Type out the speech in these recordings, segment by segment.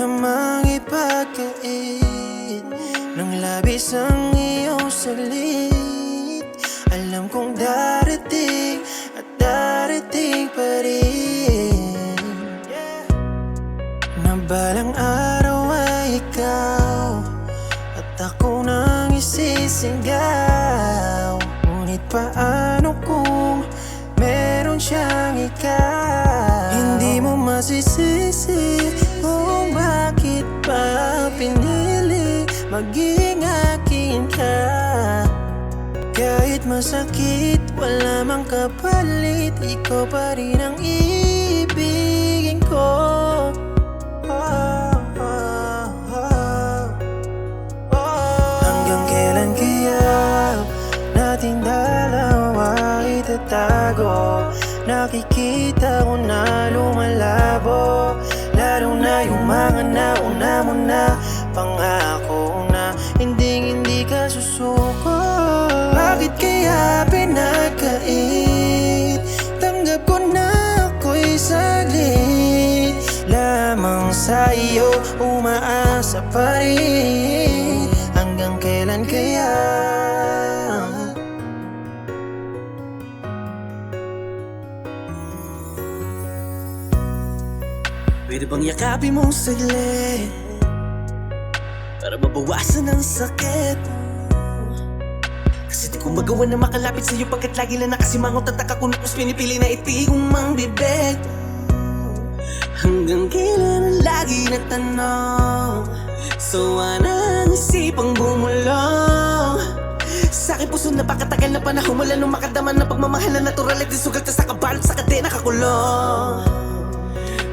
namang ipagkait ng labis ang iyong salit. Alam kong darating at darating pa rin, na balang araw ay ikaw at ako nang isisigaw. Ngunit paano kung meron siyang ikaw? Hindi mo masisisi kung bakit pa pinili maging akin ka. Kahit masakit, wala mang kapalit, ikaw pa rin ang iibigin ko. Hanggang kailan kaya nating dalawa itatago? Nakikita ko na lumalabo, lalo na yung mga nauna mo na pangako na hindi ka susuko. Bakit kaya pinagkait? Tanggap ko na ako'y saglit lamang sa iyo, umaasa pa rin. Hanggang kailan kaya? Pwede bang yakapin mong saglit para mabawasan ang sakit? Kasi di ko magawa na makalapit sa'yo pagkat lagi na nakasimangot at nakakunapos pinipili na itigong mang bibig. Hanggang kailan ang lagi na tanong, sawa ng isipang bumulong sa aking puso. Napakatagal na panahon mula nung makadama ng pagmamahal na natural at isugal ka sa kabalot sa kadena kakulong.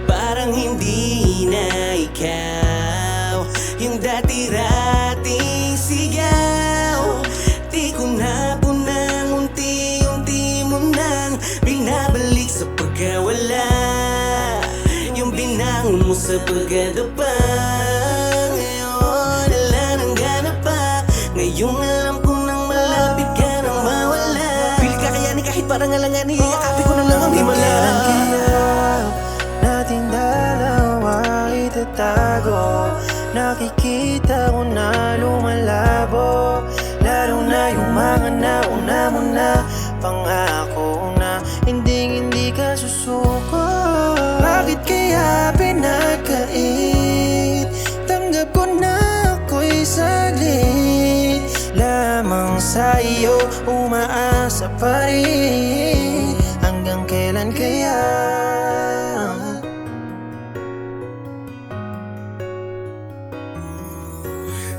Parang hindi na ikaw yung dati-rating sigaw. Di ko na po nang unti-unti mo nang binabalik sa pagkawala, yung binangon mo sa pagkadapa. Ngayon wala nang ganap pa, ngayong alam ko nang malapit ka nang mawala. Pilit ka kayanin kahit parang alanganin, yakapin ko na lang ang himalang. Nating dalawa itatago, nakikita ko na lumalabo, lalo na yung mga nauna mo na pangako na hindi ka susuko. Bakit kaya pinagkait? Tanggap ko na ako'y saglit lamang sa iyo, umaasa pa rin. Hanggang kailan kaya?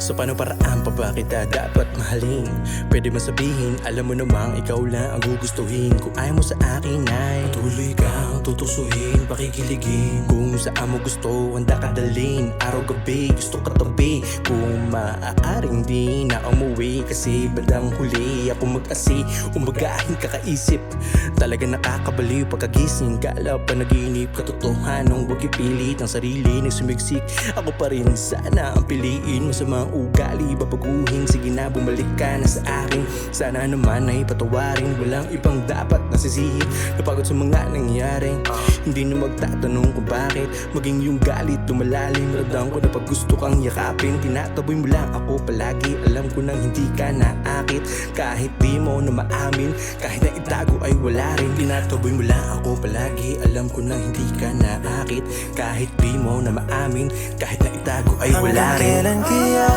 So paano paraan pa ba kita dapat mahalin? Pwede mo sabihin, alam mo namang ikaw lang ang gugustuhin. Kung ayaw mo sa akin ay patuloy kang tutusuhin, pakikiligin. Kung saan mo gusto, handa ka dalhin. Araw-gabi, gusto ka tabi. Kung maaaring di na umuwi, kasi bandang huli ako mag-asi, umagahin kakaisip. Talaga nakakabaliw pagkagising, kala pa naginip. Katotohanan, huwag ipilit ang sarili, nagsumigsik. Ako pa rin sana ang piliin. Masamang ugali, babaguhin, sige na bumalik ka na sa akin. Sana naman ay patawarin, walang ibang dapat nasisihin. Napagod sa mga nangyari, hindi na magtatanong kung bakit. Maging yung galit lumalalim, radang ko na pag gusto kang yakapin. Tinataboy mo lang ako palagi, alam ko nang hindi ka naakit. Kahit di mo na maamin, kahit na itago ay wala rin. Tinataboy mo lang ako palagi, alam ko nang hindi ka naakit. Kahit di mo na maamin, kahit na itago ay wala rin. Hanggang kailan kaya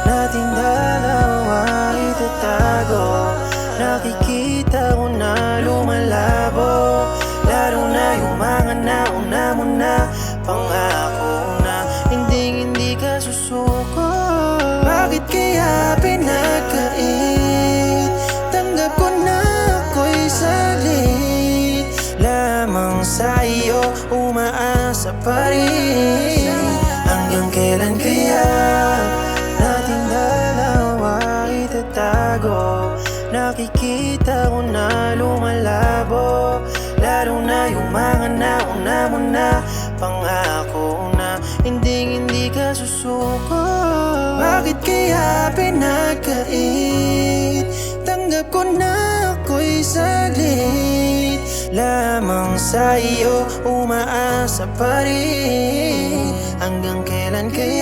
nating dalawa itatago? Nakikita ko na lumalabo, lalo na yung mga nauna mo na pangako na hindi ka susuko. Bakit kaya pinagkait? Tanggap ko na ako'y saglit lamang sa iyo, umaasa pa rin. Hanggang kailan kaya nating dalawa itatago? Nakikita ko na lumalabo, lalo na yung mga nauna mo na pangako na hindi ka susuko. Bakit kaya pinagkait? Tanggap ko na ako'y saglit lamang sa iyo, umaasa pa rin. Hanggang kailan